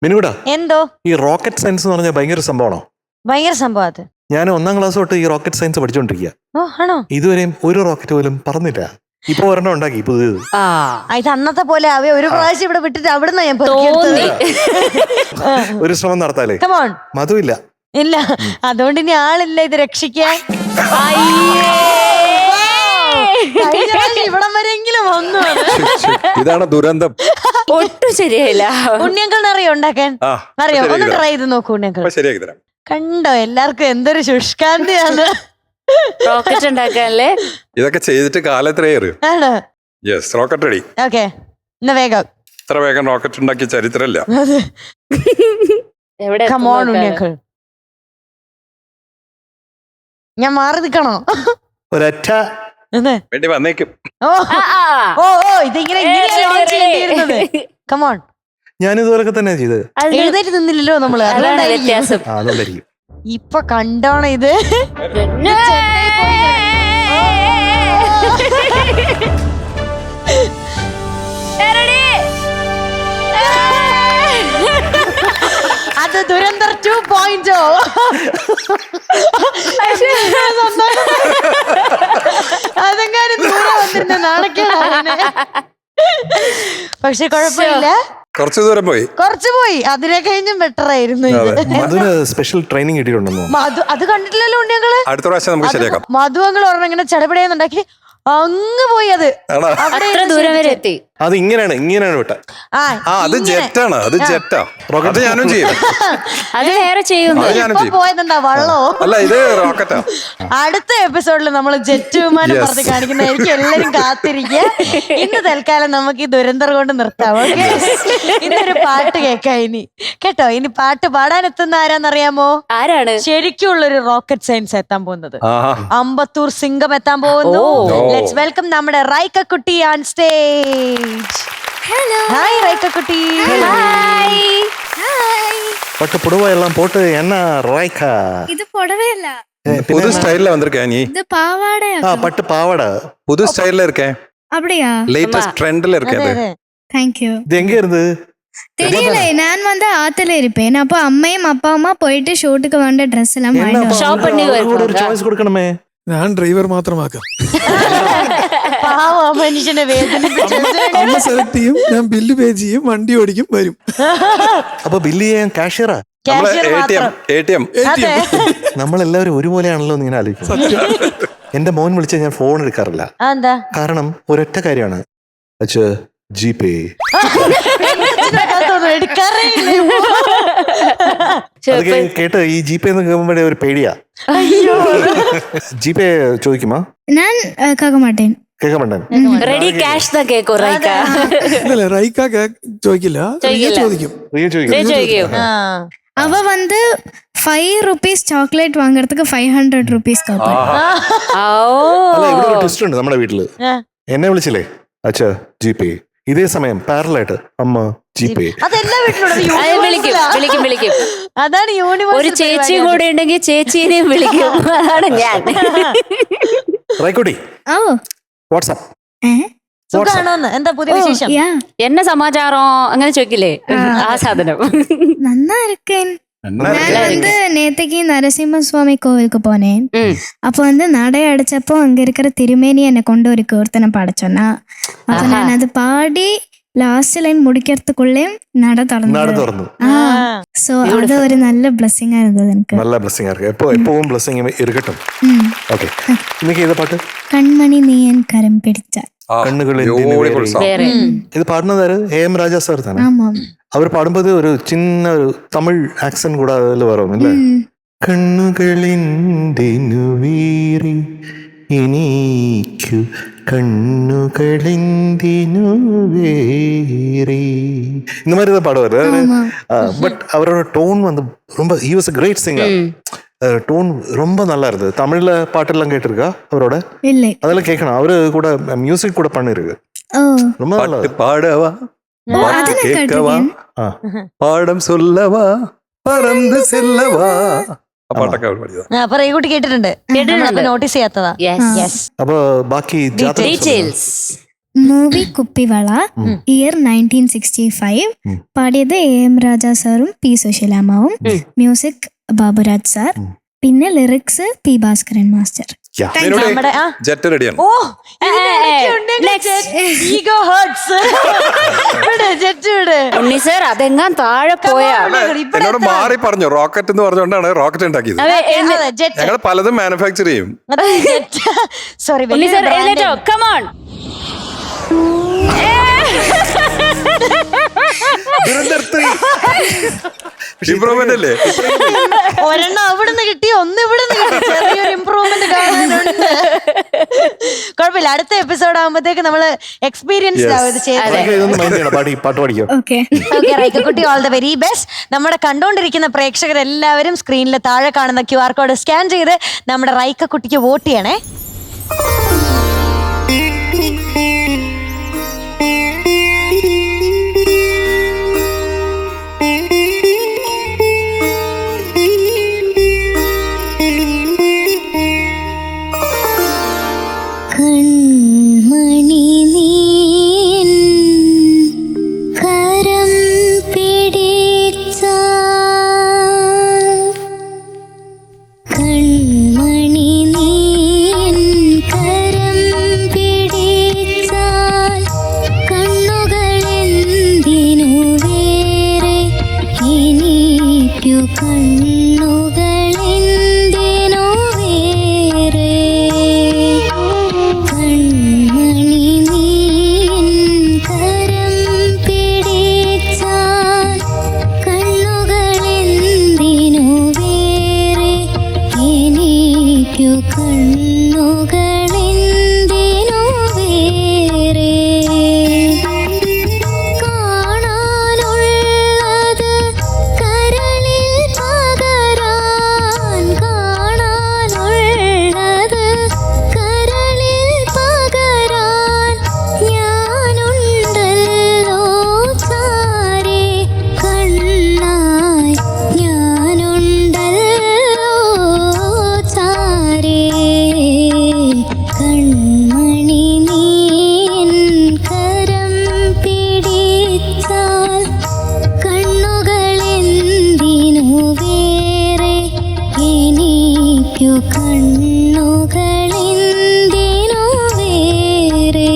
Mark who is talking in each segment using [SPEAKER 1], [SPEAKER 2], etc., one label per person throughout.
[SPEAKER 1] മിനുടാ,
[SPEAKER 2] എന്തോ
[SPEAKER 1] ഈ rocket science എന്ന് പറഞ്ഞാൽ ഭയങ്കര സംഭവമാണോ?
[SPEAKER 2] ഭയങ്കര സംഭവം അത്.
[SPEAKER 1] ഞാൻ 1ാം ക്ലാസ് തൊട്ട് ഈ റോക്കറ്റ് സയൻസ് പഠിച്ചോണ്ടിരിക്കുക.
[SPEAKER 2] ഓ ആണോ?
[SPEAKER 1] ഇതുവരെയും ഒരു റോക്കറ്റ് പോലും പറന്നില്ല. ഇപ്പൊ ഒരെണ്ണം ഉണ്ടാക്കി പുതിയത്.
[SPEAKER 2] ഇത് അന്നത്തെ പോലെ അവ ഒരു പ്രാവശ്യം ഇവിടെ വിട്ടിട്ട് അവിടുന്ന് ഞാൻ
[SPEAKER 1] ഒരു ശ്രമം നടത്താലേ?
[SPEAKER 2] കമോൺ.
[SPEAKER 1] മധുവില്ല.
[SPEAKER 2] ഇല്ല, അതുകൊണ്ട് ഇനി ആളില്ല ഇത് രക്ഷിക്കാൻ. ഇവിടം വരെങ്കിലും വന്നു.
[SPEAKER 3] ഇതാണ് ദുരന്തം.
[SPEAKER 4] ഒട്ടും ശരിയായില്ല.
[SPEAKER 2] ഉണ്ണിയങ്കൾ അറിയോ ഉണ്ടാക്കാൻ? അറിയോ? ഒന്ന് ട്രൈ ചെയ്ത് നോക്കൂ ഉണ്ണിയങ്കൾ.
[SPEAKER 3] ശരിയാക്കി തരാം.
[SPEAKER 2] കണ്ടോ, എല്ലാവർക്കും എന്തൊരു ശുഷ്കാന്തിയാണ്
[SPEAKER 4] റോക്കറ്റ് ഉണ്ടാക്കാനല്ലേ?
[SPEAKER 3] ഇതൊക്കെ ചെയ്തിട്ട് കാലത്രേ അറിയും.
[SPEAKER 2] ആണ്.
[SPEAKER 3] Yes, rocket ready.
[SPEAKER 2] ഓക്കെ, എന്നാ വേഗം.
[SPEAKER 3] ഇത്ര വേഗം റോക്കറ്റ് ഉണ്ടാക്കിയ ചരിത്രമില്ല.
[SPEAKER 4] എവിടെ
[SPEAKER 2] Come on, ഉണ്ണിയങ്കൾ. ഞാൻ മാറി നിൽക്കണോ?
[SPEAKER 1] ഒരൊറ്റ
[SPEAKER 3] വേണ്ടി വന്നേക്കും.
[SPEAKER 2] ഓ ഓ ഓ ഇതിങ്ങനെ കമോൺ.
[SPEAKER 1] ഞാൻ ഇതുപോലൊക്കെ തന്നെ ചെയ്തത്.
[SPEAKER 2] എഴുന്നേറ്റ് നിന്നില്ലല്ലോ നമ്മള്.
[SPEAKER 4] വ്യത്യാസം.
[SPEAKER 1] അതുകൊണ്ടായിരിക്കും.
[SPEAKER 2] ഇപ്പൊ കണ്ടോണ ഇത്. അത് ദുരന്തർ 2.0. അതെങ്ങാനും ദൂരെ വന്നിരുന്ന നാണക്കേടാണ്. പക്ഷെ കുഴപ്പമില്ല,
[SPEAKER 3] കുറച്ചു ദൂരം പോയി.
[SPEAKER 2] കുറച്ചു പോയി. അതിനെ കഴിഞ്ഞും ബെറ്റർ ആയിരുന്നു.
[SPEAKER 1] മധുന് സ്പെഷ്യൽ ട്രെയിനിങ് കിട്ടിയിട്ടുണ്ടെന്നോ?
[SPEAKER 2] മധു അത് കണ്ടിട്ടില്ലല്ലോ ഉണ്ണിയങ്ങള്.
[SPEAKER 3] അടുത്ത പ്രാവശ്യം നമുക്ക് ശരിയാക്കാം.
[SPEAKER 2] മധുവങ്ങൾ ഒരെണ്ണം ഇങ്ങനെ ചടപടയെന്നുണ്ടാക്കി അങ്ങ് പോയി. അത്
[SPEAKER 4] അത്ര ദൂരം വരെ എത്തി.
[SPEAKER 1] അത് ഇങ്ങനെയാണ് വിട്ട.
[SPEAKER 3] അത് ജെറ്റാണ്. അത് ജെറ്റാ. അത് ഞാനും ചെയ്യും.
[SPEAKER 4] അത് വേറെ ചെയ്യുന്നു.
[SPEAKER 2] പോയതെന്താ വള്ളോ?
[SPEAKER 3] അല്ല, ഇത് റോക്കറ്റാ.
[SPEAKER 2] അടുത്ത എപ്പിസോഡിൽ നമ്മൾ ജെറ്റ് വിമാനം പറഞ്ഞ് കാണിക്കുന്നതായിരിക്കും. എല്ലാരും കാത്തിരിക്കുക. ഇന്ന് തൽക്കാലം നമുക്ക് ഈ ദുരന്തർ കൊണ്ട് നിർത്താം. ഓക്കെ, ഇന്നൊരു പാട്ട് കേൾക്കാം. ഇനി കേട്ടോ, ഇനി പാട്ട് പാടാൻ എത്തുന്ന ആരാന്നറിയാമോ?
[SPEAKER 4] ആരാണ്?
[SPEAKER 2] ശരിക്കുള്ളൊരു റോക്കറ്റ് സയൻസ് എത്താൻ പോകുന്നത്. അമ്പത്തൂർ സിംഗം എത്താൻ പോകുന്നു. ലെറ്റ്സ് വെൽക്കം നമ്മുടെ റൈക്ക കുട്ടി ഓൺ സ്റ്റേജ്. ഹലോ, ഹായ് റൈക്ക കുട്ടി.
[SPEAKER 4] ഹായ്.
[SPEAKER 1] பட்டு புடவை எல்லாம் போட்டு என்ன ராய்க்கா?
[SPEAKER 5] இது புடவை இல்ல,
[SPEAKER 3] புது ஸ்டைல்ல வந்திருக்கேன். நீ
[SPEAKER 5] இது பாவாடை.
[SPEAKER 1] பட்டு பாவாடை
[SPEAKER 3] புது ஸ்டைல்ல இருக்கேன்.
[SPEAKER 5] அப்படியா?
[SPEAKER 3] லேட்டஸ்ட் ட்ரெண்ட்ல இருக்கேன்.
[SPEAKER 5] Thank you.
[SPEAKER 1] இது எங்க இருந்து
[SPEAKER 5] தெரியல. நான் வந்து ஆத்துல இருப்பேன். அப்போ அம்மையும் அப்பாவுமா போயிட்டு ஷூட்டுக்கு வேണ്ട ட்ரெஸ் எல்லாம் வாங்கிட்டு
[SPEAKER 4] ഷോപ്പ് പണി
[SPEAKER 1] ஒரு சாய்ஸ் கொடுக்கணுமே.
[SPEAKER 6] ഞാൻ ഡ്രൈവർ മാത്രമാക്കാം.
[SPEAKER 2] മനുഷ്യനെ വേദനിപ്പിച്ചു.
[SPEAKER 6] അമ്മ സെലക്ട് ചെയ്യും, ഞാൻ ബില്ല് പേ ചെയ്യും, വണ്ടി ഓടിക്കും, വരും.
[SPEAKER 1] അപ്പൊ ബില്ല് ചെയ്യാൻ കാഷ്യറാ?
[SPEAKER 3] ATM.
[SPEAKER 1] നമ്മളെല്ലാവരും ഒരുപോലെയാണല്ലോ എന്ന് ഇങ്ങനെ ആലോചിക്കും. എന്റെ മോൻ വിളിച്ചാൽ ഞാൻ ഫോൺ എടുക്കാറില്ല. കാരണം ഒരൊറ്റ കാര്യമാണ്, അച്ഛാ ജിപേ. കേട്ട് ഈ ജിപേ എന്ന് കേൾക്കുമ്പോഴേ ഒരു പേടിയാ. ജിപേ ചോദിക്കുമോ?
[SPEAKER 5] ഞാൻ കേൾക്ക മാട്ടേൻ.
[SPEAKER 1] കേൾക്കാൻ മാട്ടേൻ.
[SPEAKER 4] റെഡി ക്യാഷ് தான் കേക്കോ റൈക്ക.
[SPEAKER 6] ഇല്ല, റൈക്ക ചോദിക്കില്ല, ചോദിക്കും.
[SPEAKER 5] அவ வந்து 5 rupees ചോക്ലേറ്റ് വാങ്ങறதுக்கு 500 rupees കേൾക്കും.
[SPEAKER 1] അല്ല, ഇവിടെ ഒരു ട്വിസ്റ്റ് ഉണ്ട് നമ്മുടെ വീട്ടില്. എന്നെ വിളിച്ചില്ലേ അച്ഛാ ജിപേ, ഇതേ സമയം പാരലായിട്ട് അമ്മ ജിപേ.
[SPEAKER 2] അതെല്ലാ വീട്ടിലും
[SPEAKER 4] വിളിക്കും.
[SPEAKER 2] അതാണ് യൂണിവേഴ്സ്.
[SPEAKER 4] ഒരു ചേച്ചി കൂടെ ഉണ്ടെങ്കിൽ ചേച്ചീനെയും വിളിക്കും. അതാണ് ഞാൻ.
[SPEAKER 1] റൈക്കോട്ടി,
[SPEAKER 5] ഓ
[SPEAKER 1] വാട്സ്ആപ്പ്
[SPEAKER 2] സുഖാണോന്ന്? എന്താ പുതിയ വിശേഷം?
[SPEAKER 4] എന്നെ സമാചാരം അങ്ങനെ ചോദിക്കില്ലേ? ആ സാധനം
[SPEAKER 5] നന്നാ இருக்கேன். நான் வந்து நேத்துக்கு நரசிம்ம சுவாமி கோவிலுக்கு போனேன். அப்போ வந்து நடை அடைச்சப்போ அங்க இருக்கிற திருமேனி என்னை கொண்டு ஒரு கீர்த்தனை பாட சொன்னா. அப்ப நான் அது பாடி ലാസ്റ്റ് ലൈൻ മുടിക്കറതുക്കുള്ളേ നട തുറന്നു. സോ അത് ഒരു നല്ല ബ്ലെസ്സിംഗ് ആയിരുന്നു എനിക്ക്.
[SPEAKER 1] നല്ല ബ്ലെസ്സിംഗ് ആയിരിക്കും. എപ്പോഴും ബ്ലെസ്സിംഗ് ഇരിക്കട്ടെ. ഓക്കേ, നിങ്ങൾക്ക് ഏതാ പാട്ട്?
[SPEAKER 5] കൺമണി നീ എൻ കരം പിടിച്ച.
[SPEAKER 1] ഇത് പാടുന്നത് AM രാജാ സാർ തന്നെ. അവർ പാടുമ്പോൾ ഒരു ചിന്ന ഒരു തമിഴ് ആക്സന്റ് കൂടെ അതിൽ വരും അല്ലേ? കണ്ണുകളിന്തിനു വീറി എനിക്കു കണ്ണുകളിന്തിനു വേറി இந்த மாதிரி தான் பாடுவாரு. பட் அவரோட டோன் வந்து ரொம்ப he was a great singer. Tone ரொம்ப நல்லா இருந்தது. தமிழ்ல பாட்டெல்லாம் கேட்டிருக்கா அவரோட?
[SPEAKER 5] இல்ல,
[SPEAKER 1] அதெல்லாம் கேட்கணும். அவரு கூட மியூசிக் கூட பண்ணிருக்கு. ரொம்ப நல்லா
[SPEAKER 3] பாடவா, கேட்கவா, பாடம் சொல்லவா, பறந்து செல்லவா.
[SPEAKER 2] അപ്പൊ റൈകുട്ടി കേട്ടിട്ടുണ്ട്. നോട്ടീസ് ചെയ്യാത്തതാ.
[SPEAKER 1] അപ്പൊ ബാക്കി
[SPEAKER 4] ഡീറ്റെയിൽസ്
[SPEAKER 5] മൂവി കുപ്പിവള, ഇയർ 1965. പാടിയത് AM രാജ സാറും പി സുശീലാമാവും, മ്യൂസിക് ബാബുരാജ് സാർ, പിന്നെ ലിറിക്സ് പി ഭാസ്കരൻ മാസ്റ്റർ.
[SPEAKER 2] നമ്മുടെ
[SPEAKER 3] ജെറ്റ് റെഡിയാണ്.
[SPEAKER 2] ഓ ഈഗോ ഹേർട്സ്. ജെറ്റ് വിട്
[SPEAKER 4] ഉണ്ണി സർ, അതെങ്ങാൻ താഴെ പോയാ
[SPEAKER 3] എന്നോട് മാറി പറഞ്ഞു റോക്കറ്റ് എന്ന് പറഞ്ഞുകൊണ്ടാണ് റോക്കറ്റ് ഉണ്ടാക്കിയത്.
[SPEAKER 2] ജെറ്റ്
[SPEAKER 3] ഞങ്ങൾ പലതും മാനുഫാക്ചർ ചെയ്യും.
[SPEAKER 2] സോറി
[SPEAKER 4] ഉണ്ണി സർ എഴുന്നേറ്റോ, കമോൺ.
[SPEAKER 3] ഇംപ്രൂവ്മെന്റ് അല്ലേ?
[SPEAKER 2] ഒരെണ്ണം അവിടുന്ന് കിട്ടി, ഒന്ന് ഇവിടുന്ന് കിട്ടി. ചെറിയൊരു ഇമ്പ്രൂവ്മെന്റ് കാണാനുണ്ട്. കുഴപ്പമില്ല, അടുത്ത എപ്പിസോഡ് ആകുമ്പോഴത്തേക്ക് നമ്മള് എക്സ്പീരിയൻസ് ആവും ഇത് ചെയ്ത്.
[SPEAKER 1] പാട്ട് പഠിക്കും.
[SPEAKER 5] ഓക്കെ
[SPEAKER 2] ഓക്കെ റൈക്കക്കുട്ടി, ഓൾ ദ വെരി ബെസ്റ്റ്. നമ്മുടെ കണ്ടുകൊണ്ടിരിക്കുന്ന പ്രേക്ഷകരെല്ലാവരും സ്ക്രീനിൽ താഴെ കാണുന്ന QR കോഡ് സ്കാൻ ചെയ്ത് നമ്മുടെ റൈക്കക്കുട്ടിക്ക് വോട്ട് ചെയ്യണേ.
[SPEAKER 5] കൺമണി നീൻ കരം പിടിച്ചാൽ, കൺമണി നീൻ കരം പിടിച്ചാൽ, കണ്ണുകളെന്തിനു വേറെ എനിക്കു കണ്ണുകളെന്തിനു വേറെ. കൺമണി നീൻ കരം പിടിച്ചാൽ, കണ്ണുകളെന്തിനു വേറെ എനിക്കു കണ്ണുകളെന്തിനു വേറെ. കാണാനുള്ളത് കരളിൽ പകരാൻ, കാണാനുള്ളത് കരളിൽ പകരാൻ ഞാനുണ്ടല്ലോ ചാരേ, കണ്ണായി ഞാനുണ്ടല്ലോ ചാരേ. കൺമണി നീൻ കരം പിടിച്ചാൽ, കണ്ണുകളെന്തിനു വേറെ എനിക്കു കണ്ണുകളെന്തിനു വേറെ.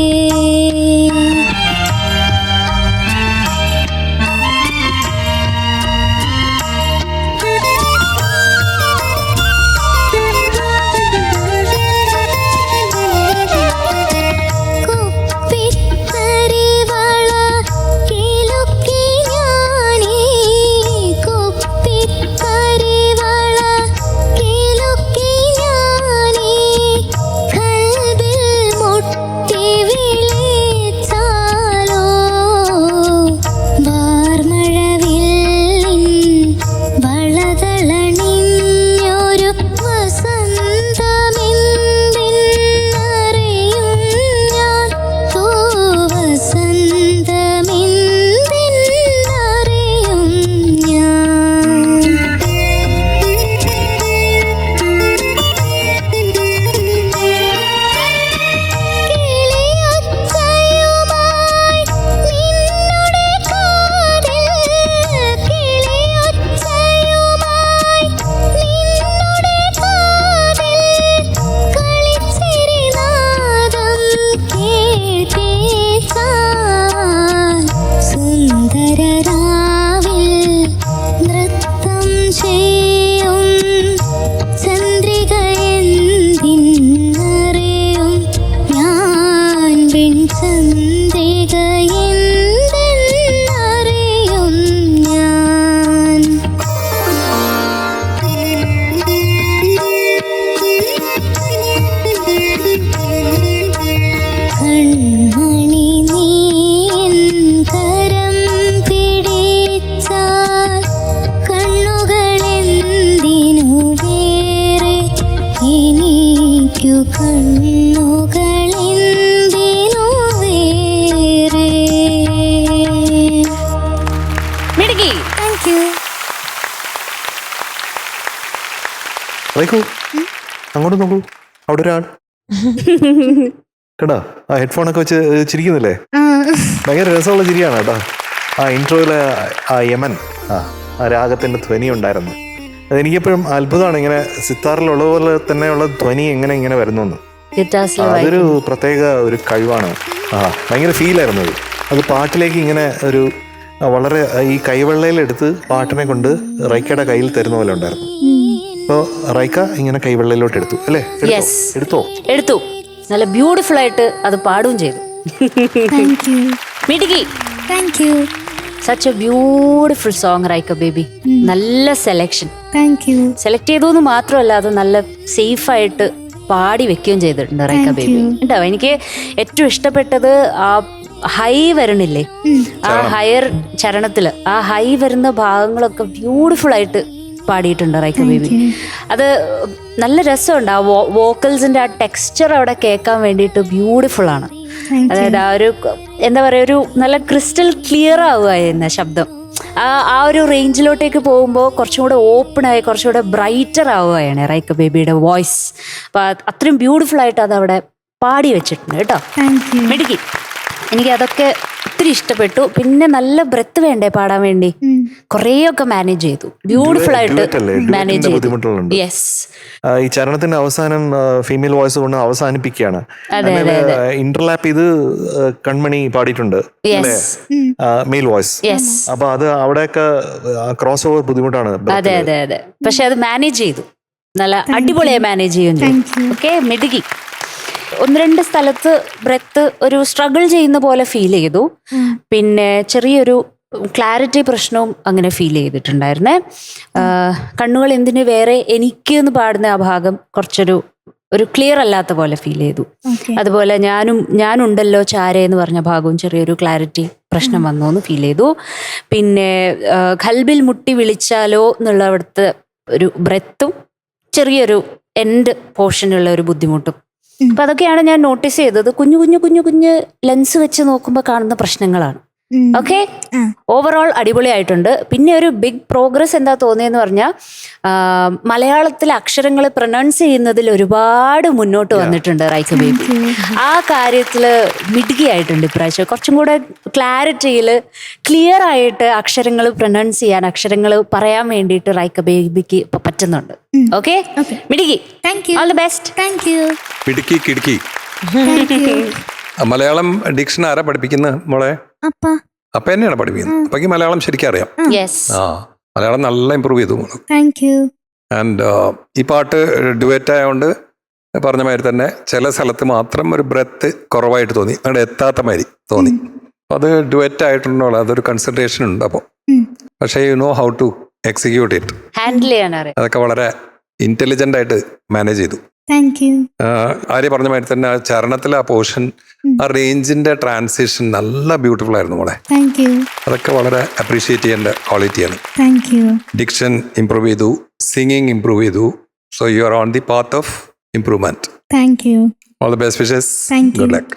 [SPEAKER 5] കുപ്പിത്തരിവള കിലുക്കി ഞാനീ, കുപ്പിത്തരിവള കിലുക്കി ഞാനീ, കൽബിൽ മുട്ടി വിളിച്ചാലോ, വാർമഴവില്ലിൻ വളകളണിഞ്ഞൊരു വസന്തമെന്തിന്നറിയും ഞാൻ, വസന്തമെന്തിന്നറിയും ഞാൻ. കിളിയൊച്ചയുമായി നിന്നുടെ കാതിൽ, കിളിയൊച്ചയുമായി നിന്നുടെ കാതിൽ, കളിച്ചിരിനാദം കേൾപ്പിച്ചാൽ, സുന്ദരരാവിൽ നൃത്തം ചെയ്യും ചന്ദ്രിക എന്തിന്നറിയും ഞാൻ, ചന്ദ്രിക എന്തിന്നറിയും ഞാൻ. കൺമണി നീൻ കരം പിടിച്ചാൽ, കണ്ണുകളെന്തിനു വേറെ എനിക്കു കണ്ണുകളെന്തിനു വേറെ.
[SPEAKER 4] മിടുക്കി.
[SPEAKER 5] Thank U.
[SPEAKER 1] റൈക്കു, അങ്ങോട്ട് നോക്കൂ, അവിടെ ഒരാൾ. കേട്ടോ ആ ഹെഡ്ഫോണൊക്കെ വെച്ച് ചിരിക്കുന്നില്ലേ?
[SPEAKER 5] ആ
[SPEAKER 1] ഭയങ്കര രസമുള്ള ചിരിയാണ് കേട്ടോ. ആ ഇൻട്രോയിലെ ആ യമൻ ആ രാഗത്തിൻ്റെ ധ്വനി ഉണ്ടായിരുന്നു. അതെനിക്കെപ്പോഴും അത്ഭുതമാണ്, ഇങ്ങനെ സിത്താറിലുള്ള പോലെ തന്നെയുള്ള ധ്വനി ഇങ്ങനെ വരുന്നു. അതൊരു പ്രത്യേക ഒരു കഴിവാണ്. ഭയങ്കര ഫീലായിരുന്നു അത് പാട്ടിലേക്ക് ഇങ്ങനെ ഒരു വളരെ ഈ കൈവെള്ളയിലെടുത്ത് പാട്ടിനെ കൊണ്ട് റൈക്കയുടെ കയ്യിൽ തരുന്ന പോലെ ഉണ്ടായിരുന്നു. അപ്പോൾ റൈക്ക ഇങ്ങനെ കൈവെള്ളയിലോട്ട് എടുത്തു അല്ലേ? എടുത്തു.
[SPEAKER 4] നല്ല ബ്യൂട്ടിഫുൾ ആയിട്ട് അത് പാടുകയും ചെയ്തു.
[SPEAKER 5] Thank you.
[SPEAKER 4] മിടുക്കി.
[SPEAKER 5] Thank you.
[SPEAKER 4] Such a beautiful song റൈക്ക ബേബി. നല്ല സെലക്ഷൻ.
[SPEAKER 5] Thank you.
[SPEAKER 4] സെലക്ട് ചെയ്തു എന്ന് മാത്രമല്ല, അത് നല്ല സേഫായിട്ട് പാടി വെക്കുകയും ചെയ്തിട്ടുണ്ട് റൈക്ക ബേബി. കേട്ടോ, എനിക്ക് ഏറ്റവും ഇഷ്ടപ്പെട്ടത് ആ ഹൈ വരണില്ലേ, ആ ഹയർ ചരണത്തില് ആ ഹൈ വരുന്ന ഭാഗങ്ങളൊക്കെ ബ്യൂട്ടിഫുൾ ആയിട്ട് പാടിയിട്ടുണ്ട് റൈക്ക ബേബി. അത് നല്ല രസമുണ്ട്. ആ വോക്കൽസിന്റെ ആ ടെക്സ്ചർ അവിടെ കേൾക്കാൻ വേണ്ടിയിട്ട് ബ്യൂട്ടിഫുൾ ആണ്. അതായത് ആ ഒരു എന്താ പറയുക, ഒരു നല്ല ക്രിസ്റ്റൽ ക്ലിയർ ആവുക ശബ്ദം. ആ ഒരു റേഞ്ചിലോട്ടേക്ക് പോകുമ്പോൾ കുറച്ചും കൂടെ ഓപ്പണായി കുറച്ചും കൂടെ ബ്രൈറ്റർ ആവുകയാണ് റൈക്ക ബേബിയുടെ വോയിസ്. അപ്പൊ അത്രയും ബ്യൂട്ടിഫുൾ ആയിട്ട് അത് അവിടെ പാടി വെച്ചിട്ടുണ്ട് കേട്ടോ. മിടുക്കി. എനിക്ക് അതൊക്കെ ഒത്തിരി ഇഷ്ടപ്പെട്ടു. പിന്നെ നല്ല ബ്രെത്ത് വേണ്ടേ പാടാൻ വേണ്ടി, കുറേയൊക്കെ മാനേജ് ചെയ്തു, ബ്യൂട്ടിഫുൾ ആയിട്ട് മാനേജ് ചെയ്തു. യെസ്,
[SPEAKER 1] ഈ ചരണത്തിന്റെ അവസാനം ഫീമെയിൽ വോയിസ് കൊണ്ട് അവസാനിപ്പിക്കുകയാണ്. ഇന്റർലാപ്പ് ചെയ്ത് കൺമണി പാടിയിട്ടുണ്ട് മെയിൽ വോയിസ്. അപ്പൊ അത് അവിടെയൊക്കെ ക്രോസ് ഓവർ ബുദ്ധിമുട്ടാണ്.
[SPEAKER 4] അതെ അതെ അതെ, പക്ഷെ അത് മാനേജ് ചെയ്തു, നല്ല അടിപൊളിയായി മാനേജ് ചെയ്യുകയും ചെയ്തു. ഓക്കെ, മിടുക്കി. 1-2 സ്ഥലത്ത് ബ്രെത്ത് ഒരു സ്ട്രഗിൾ ചെയ്യുന്ന പോലെ ഫീൽ ചെയ്തു. പിന്നെ ചെറിയൊരു ക്ലാരിറ്റി പ്രശ്നവും അങ്ങനെ ഫീൽ ചെയ്തിട്ടുണ്ടായിരുന്നേ. കണ്ണുകൾ എന്തിനു വേറെ എനിക്ക് എന്ന് പാടുന്ന ആ ഭാഗം കുറച്ചൊരു ക്ലിയർ അല്ലാത്ത പോലെ ഫീൽ ചെയ്തു. അതുപോലെ ഞാനുണ്ടല്ലോ ചാര എന്ന് പറഞ്ഞ ഭാഗവും ചെറിയൊരു ക്ലാരിറ്റി പ്രശ്നം വന്നു എന്ന് ഫീൽ ചെയ്തു. പിന്നെ ഖൽബിൽ മുട്ടി വിളിച്ചാലോ എന്നുള്ള അവിടുത്തെ ഒരു ബ്രെത്തും ചെറിയൊരു എൻഡ് പോർഷനുള്ള ഒരു ബുദ്ധിമുട്ടും. അപ്പൊ അതൊക്കെയാണ് ഞാൻ നോട്ടീസ് ചെയ്തത്. കുഞ്ഞു ലെൻസ് വെച്ച് നോക്കുമ്പോൾ കാണുന്ന പ്രശ്നങ്ങളാണ്. ഓക്കെ, ഓവറോൾ അടിപൊളിയായിട്ടുണ്ട്. പിന്നെ ഒരു ബിഗ് പ്രോഗ്രസ് എന്താ തോന്നിയെന്ന് പറഞ്ഞാൽ മലയാളത്തിലെ അക്ഷരങ്ങൾ പ്രൊനൗൺസ് ചെയ്യുന്നതിൽ ഒരുപാട് മുന്നോട്ട് വന്നിട്ടുണ്ട് റൈക്ക ബേബി. ആ കാര്യത്തില് മിടുക്കിയായിട്ടുണ്ട് ഇപ്രാവശ്യം. കുറച്ചും കൂടെ ക്ലാരിറ്റിയിൽ ക്ലിയർ ആയിട്ട് അക്ഷരങ്ങൾ പ്രൊനൗൺസ് ചെയ്യാൻ, അക്ഷരങ്ങൾ പറയാൻ വേണ്ടിയിട്ട് റൈക്ക ബേബിക്ക് ഇപ്പൊ പറ്റുന്നുണ്ട്. ഓക്കെ, മിടുക്കി. All the best.
[SPEAKER 5] Thank you.
[SPEAKER 3] പിടുക്കി കിടുക്കി. മലയാളം ഡിക്ഷൻ ആരാ പഠിപ്പിക്കുന്നത് മോളെ? അപ്പ തന്നെയാണ് പഠിപ്പിക്കുന്നത്. അപ്പക്ക് മലയാളം ശരിക്കും അറിയാം. മലയാളം നല്ല ഇമ്പ്രൂവ് ചെയ്തു മോള്. ആൻഡ് ഈ പാട്ട് ഡുവറ്റ് ആയതുകൊണ്ട് പറഞ്ഞ മാതിരി തന്നെ ചില സ്ഥലത്ത് മാത്രം ഒരു ബ്രെത്ത് കുറവായിട്ട് തോന്നി, അവിടെ എത്താത്ത മാതിരി തോന്നി. അത് ഡുവറ്റ് ആയിട്ടുണ്ടോ, അതൊരു കൺസിഡറേഷൻ ഉണ്ട്. അപ്പോൾ പക്ഷേ you know how to execute it,
[SPEAKER 4] handle ചെയ്യാൻ അറിയാം.
[SPEAKER 3] അതൊക്കെ വളരെ ഇന്റലിജന്റ് ആയിട്ട് മാനേജ് ചെയ്തു. ആര്യ പറഞ്ഞ മാതിരി തന്നെ ആ ചരണത്തിലെ ആ പോർഷൻ, ആ റേഞ്ചിന്റെ ട്രാൻസിഷൻ നല്ല ബ്യൂട്ടിഫുൾ ആയിരുന്നു മോളെ. അതൊക്കെ വളരെ അപ്രീഷിയേറ്റ് ചെയ്യേണ്ട ക്വാളിറ്റിയാണ്. ഡിക്ഷൻ ഇംപ്രൂവ് ചെയ്തു, സിംഗിങ് ഇംപ്രൂവ് ചെയ്തു. So you are on the path of improvement. All the best wishes. Good luck.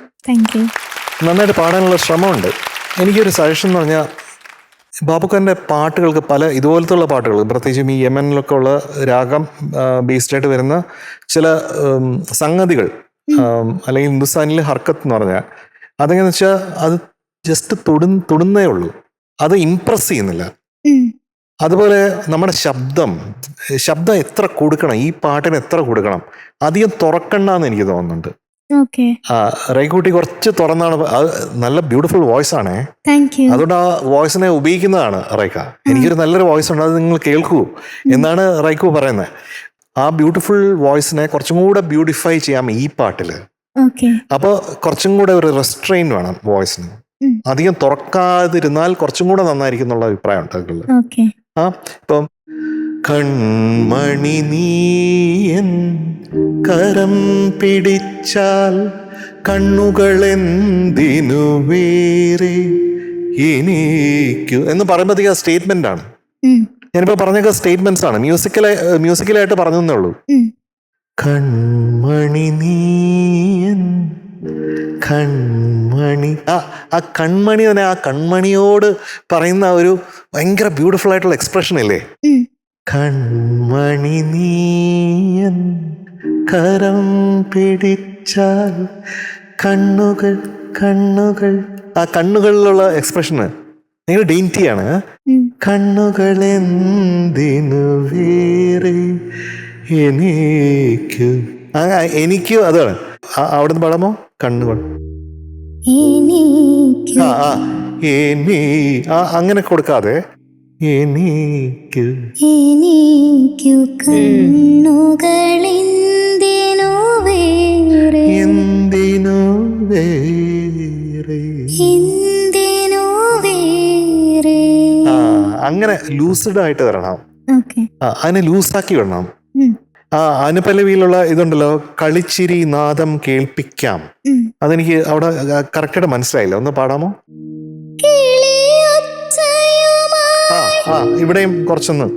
[SPEAKER 1] നന്നായിട്ട് പാടാനുള്ള ശ്രമമുണ്ട്. എനിക്കൊരു സജഷൻ എന്ന് പറഞ്ഞാൽ, ബാബുഖാന്റെ പാട്ടുകൾക്ക് പല ഇതുപോലത്തുള്ള പാട്ടുകൾ, പ്രത്യേകിച്ചും ഈ യമനിലൊക്കെ ഉള്ള രാഗം ബേസ്ഡായിട്ട് വരുന്ന ചില സംഗതികൾ, അല്ലെങ്കിൽ ഹിന്ദുസ്ഥാനിൽ ഹർക്കത്ത് എന്ന് പറഞ്ഞാൽ അതെങ്ങനെയാണെന്ന് വെച്ചാൽ അത് ജസ്റ്റ് തൊടുന്നേ ഉള്ളൂ, അത് ഇംപ്രസ് ചെയ്യുന്നില്ല. അതുപോലെ നമ്മുടെ ശബ്ദം എത്ര കൊടുക്കണം, ഈ പാട്ടിന് എത്ര കൊടുക്കണം, അധികം തുറക്കണ്ടെന്ന് എനിക്ക് തോന്നുന്നുണ്ട്. റൈക്കുട്ടി കുറച്ച് തുറന്നാണ്. നല്ല ബ്യൂട്ടിഫുൾ വോയിസ് ആണേ, അതുകൊണ്ട് ആ വോയിസിനെ ഉപയോഗിക്കുന്നതാണ് റൈക്ക. എനിക്കൊരു നല്ലൊരു വോയിസ് ഉണ്ട്, അത് നിങ്ങൾ കേൾക്കൂ എന്നാണ് റൈക്കു പറയുന്നത്. ആ ബ്യൂട്ടിഫുൾ വോയിസിനെ കുറച്ചും കൂടെ ബ്യൂട്ടിഫൈ ചെയ്യാം ഈ പാട്ടില്. അപ്പോൾ കുറച്ചും കൂടെ ഒരു റെസ്ട്രെയിൻ വേണം വോയിസിന്. അധികം തുറക്കാതിരുന്നാൽ കുറച്ചും കൂടെ നന്നായിരിക്കും എന്നുള്ള അഭിപ്രായം ഉണ്ട്. ഇപ്പം കൺമണി നീയൻ കരം പിടിച്ചാൽ കണ്ണുകളെന്തിനു വേറെ എനിക്കു എന്ന് പറയുമ്പോഴത്തേക്ക് ആ സ്റ്റേറ്റ്മെന്റ് ആണ്. ഞാനിപ്പോ പറഞ്ഞൊക്കെ സ്റ്റേറ്റ്മെന്റ്സ് ആണ്, മ്യൂസിക്കലായിട്ട് പറഞ്ഞതേ ഉള്ളൂ. കൺമണി നീയൻ കൺമണി, ആ കൺമണി തന്നെ, ആ കൺമണിയോട് പറയുന്ന ഒരു ഭയങ്കര ബ്യൂട്ടിഫുൾ ആയിട്ടുള്ള എക്സ്പ്രഷൻ ഇല്ലേ? കൺമണി നീയൻ കരം പിടിച്ചാൽ കണ്ണുകൾ കണ്ണുകൾ ആ കണ്ണുകളിലുള്ള എക്സ്പ്രഷന് നിങ്ങൾ ഡെയിൻറ്റിയാണ്. കണ്ണുകൾ എന്തിനു വേറെ എനിക്ക് അതാണ്. അവിടെ നിന്ന് പാടാമോ? കണ്ണുകൾ അങ്ങനെ കൊടുക്കാതെ എനിക്ക് എന്തിനു വേറെ അങ്ങനെ ലൂസിഡ് ആയിട്ട് വരണം. അതിനെ ലൂസാക്കി വിടണം. അനുപല്ലവിയിലുള്ള ഇതുണ്ടല്ലോ, കളിച്ചിരി നാദം കേൾപ്പിക്കാം. അതെനിക്ക് അവിടെ കറക്റ്റായിട്ട് മനസ്സിലായില്ല. ഒന്ന് പാടാമോ? ഇവിടെയും കുറച്ചൊന്ന്.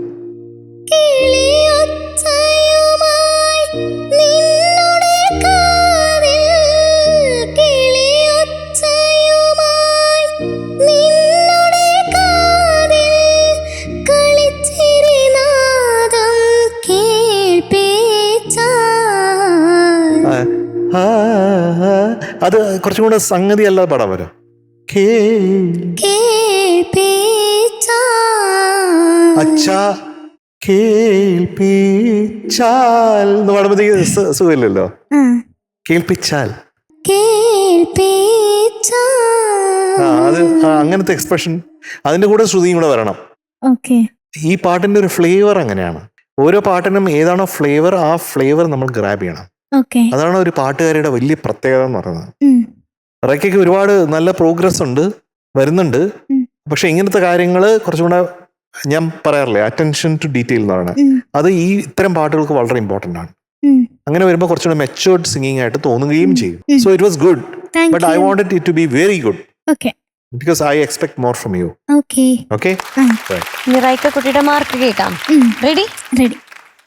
[SPEAKER 1] അത് കുറച്ചും കൂടെ സംഗതി അല്ലാതെ പാടാൻ വരാം. അച്ഛാ കേൾപ്പിച്ചാൽ എന്ന് പാടുമ്പോഴത്തേക്ക് സുഖമില്ലല്ലോ. കേൾപ്പിച്ചാൽ അത് അങ്ങനത്തെ എക്സ്പ്രഷൻ, അതിന്റെ കൂടെ ശ്രുതിയും കൂടെ വരണം. ഈ പാട്ടിന്റെ ഒരു ഫ്ലേവർ അങ്ങനെയാണ്. ഓരോ പാട്ടിനും ഏതാണോ ഫ്ലേവർ, ആ ഫ്ലേവർ നമ്മൾ ഗ്രാബ് ചെയ്യണം. അതാണ് ഒരു പാട്ടുകാരുടെ വലിയ പ്രത്യേകത എന്ന് പറയുന്നത്. റെക്കയ്ക്ക് ഒരുപാട് നല്ല പ്രോഗ്രസ് ഉണ്ട്, വരുന്നുണ്ട്. പക്ഷെ ഇങ്ങനത്തെ കാര്യങ്ങൾ കുറച്ചും കൂടെ, ഞാൻ പറയാറില്ലേ, അറ്റൻഷൻ ടു ഡീറ്റെയിൽ എന്ന് പറയുന്നത്, അത് ഈ ഇത്തരം പാട്ടുകൾക്ക് വളരെ ഇമ്പോർട്ടന്റ് ആണ്. അങ്ങനെ വരുമ്പോൾ കുറച്ചുകൂടെ മെച്ചുവേർഡ് സിംഗിങ് ആയിട്ട് തോന്നുകയും ചെയ്യും. So it was good, but I wanted it to be very good because I expect more from you. Okay.
[SPEAKER 2] ഇനി റൈക്ക കുട്ടിയുടെ മാർക്ക് കേൾക്കാം. റെഡി?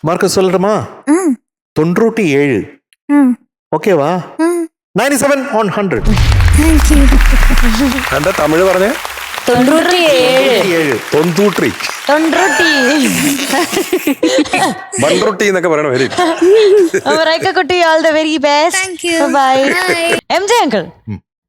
[SPEAKER 1] മാർക്ക് சொல்லட்டுமா? 97. ഓക്കെ വാ. 97 on 100.
[SPEAKER 3] എന്താ തമിഴ് പറഞ്ഞേ?
[SPEAKER 4] 97.
[SPEAKER 3] തൊണ്ടൂട്ടി ബൺറൊട്ടി എന്നൊക്കെ പറയണ. വെരി
[SPEAKER 2] റൈക്ക കുട്ടി, all the very best. Bye. MJ uncle,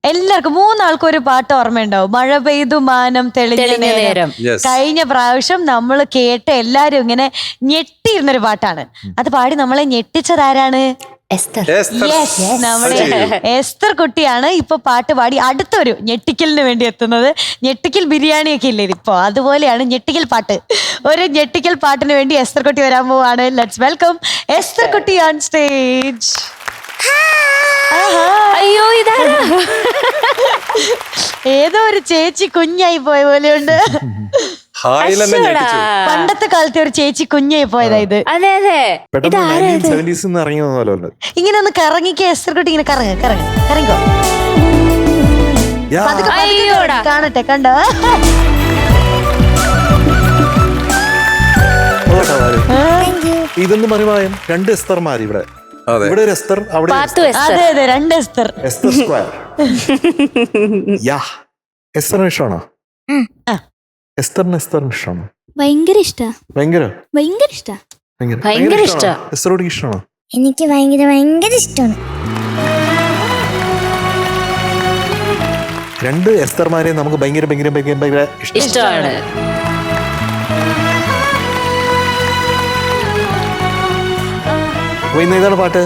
[SPEAKER 2] എല്ലാവർക്കും 3 ആൾക്കും ഒരു പാട്ട് ഓർമ്മയുണ്ടാവും, മഴ പെയ്തു മാനം തെളിഞ്ഞ നേരം. കഴിഞ്ഞ പ്രാവശ്യം നമ്മൾ കേട്ട് എല്ലാരും ഇങ്ങനെ ഞെട്ടിയിരുന്നൊരു പാട്ടാണ്. അത് പാടി നമ്മളെ ഞെട്ടിച്ചത് ആരാണ്? നമ്മുടെ എസ്തർ കുട്ടിയാണ്. ഇപ്പൊ പാട്ട് പാടി അടുത്തൊരു ഞെട്ടിക്കലിന് വേണ്ടി എത്തുന്നത്. ഞെട്ടിക്കൽ ബിരിയാണി ഒക്കെ ഇല്ലേ ഇപ്പൊ, അതുപോലെയാണ് ഞെട്ടിക്കൽ പാട്ട്. ഒരു ഞെട്ടിക്കൽ പാട്ടിന് വേണ്ടി എസ്തർ കുട്ടി വരാൻ പോവാണ്. ലെറ്റ്സ് വെൽക്കം എസ്തർ കുട്ടി ഓൺ സ്റ്റേജ്.
[SPEAKER 4] അയ്യോ, ഇതാണ്
[SPEAKER 2] ഏതോ ഒരു ചേച്ചി കുഞ്ഞായി പോയ പോലെയുണ്ട്. പണ്ടത്തെ കാലത്തെ ഒരു ചേച്ചി കുഞ്ഞായി പോയതാ ഇത്.
[SPEAKER 4] അതെ അതെ,
[SPEAKER 2] ഇങ്ങനെ ഒന്ന് കറങ്ങിക്കോ എസ്തർ കുട്ടി, ഇങ്ങനെ കറങ്ങിക്കോ. കാണട്ടെ, കണ്ടോ?
[SPEAKER 1] ഇതൊന്നും മറിമായം. 2 എസ്തർമാർ ഇവിടെ. ഇവിടെ ഒരു എസ്തർ, അവിടെ
[SPEAKER 2] അതെ 2 എസ്തർ.
[SPEAKER 1] എസ്തർ സ്ക്വയർ. എസ്തറിന് ഇഷ്ടമാണോ? എസ്തറിന് ഇഷ്ടമാണോ?
[SPEAKER 5] ഭയങ്കര ഇഷ്ടാ.
[SPEAKER 1] ഭയങ്കര
[SPEAKER 4] ഇഷ്ടാ.
[SPEAKER 1] എസ്തറോട് ഇഷ്ടമാണോ?
[SPEAKER 5] എനിക്ക് ഭയങ്കര ഇഷ്ടമാണ്.
[SPEAKER 1] 2 എസ്തർമാരെ നമുക്ക് ഭയങ്കര
[SPEAKER 4] ഇഷ്ടമാണ്.
[SPEAKER 1] ഏതാണ് പാട്ട്?